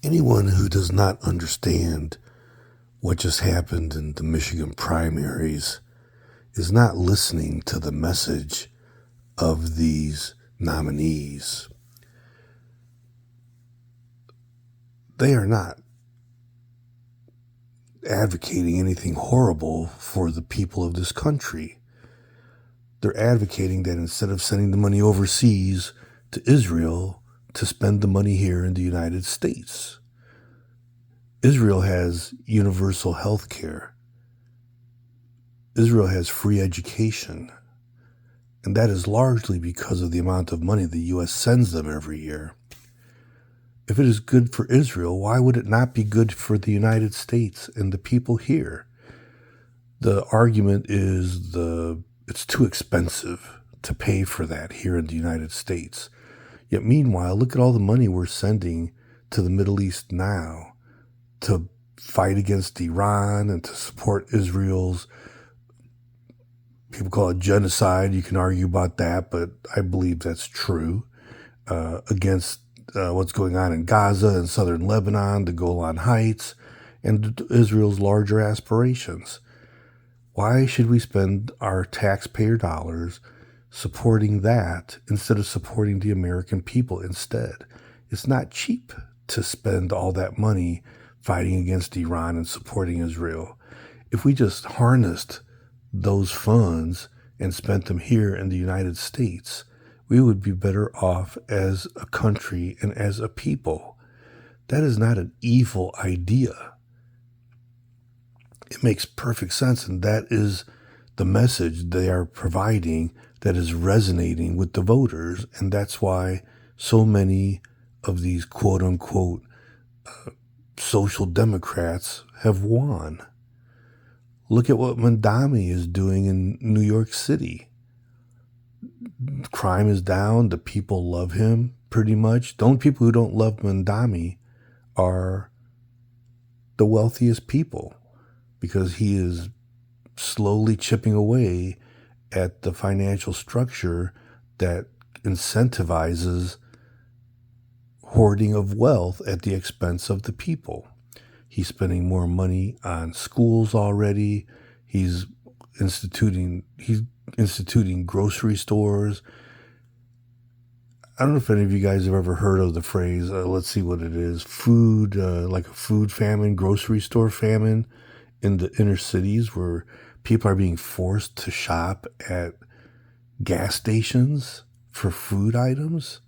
Anyone who does not understand what just happened in the Michigan primaries is not listening to the message of these nominees. They are not advocating anything horrible for the people of this country. They're advocating that instead of sending the money overseas to Israel, to spend the money here in the United States. Israel has universal health care. Israel has free education. And that is largely because of the amount of money the U.S. sends them every year. If it is good for Israel, why would it not be good for the United States and the people here? The argument is it's too expensive to pay for that here in the United States. Yet meanwhile, look at all the money we're sending to the Middle East now to fight against Iran and to support Israel's, people call it genocide. You can argue about that, but I believe that's true, against what's going on in Gaza and southern Lebanon, the Golan Heights, and Israel's larger aspirations. Why should we spend our taxpayer dollars supporting that instead of supporting the American people instead? It's not cheap to spend all that money fighting against Iran and supporting Israel. If we just harnessed those funds and spent them here in the United States, we would be better off as a country and as a people. That is not an evil idea. It makes perfect sense, and that is the message they are providing that is resonating with the voters, and that's why so many of these quote-unquote social democrats have won. Look at what Mandami is doing in New York City. Crime is down. The people love him pretty much. The only people who don't love Mandami are the wealthiest people, because he is slowly chipping away at the financial structure that incentivizes hoarding of wealth at the expense of the people. He's spending more money on schools already. He's instituting grocery stores. I don't know if any of you guys have ever heard of the phrase, let's see what it is, like a food famine, grocery store famine in the inner cities, where people are being forced to shop at gas stations for food items.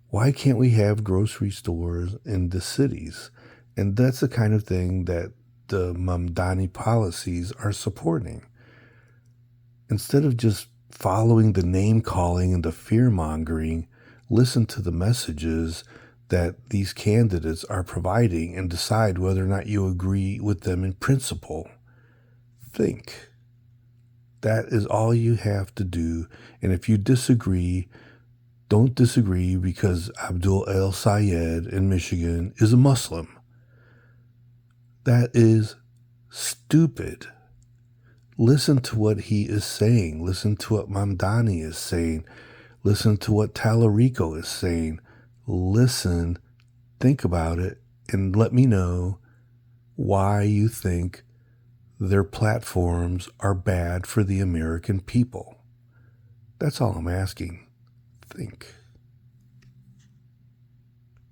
Why can't we have grocery stores in the cities? And that's the kind of thing that the Mamdani policies are supporting. Instead of just following the name calling and the fear mongering, listen to the messages that these candidates are providing and decide whether or not you agree with them in principle. Think. That is all you have to do. And if you disagree, don't disagree because Abdul El Sayed in Michigan is a Muslim. That is stupid. Listen to what he is saying. Listen to what Mamdani is saying. Listen to what Tallarico is saying. Listen, think about it, and let me know why you think their platforms are bad for the American people. That's all I'm asking. Think.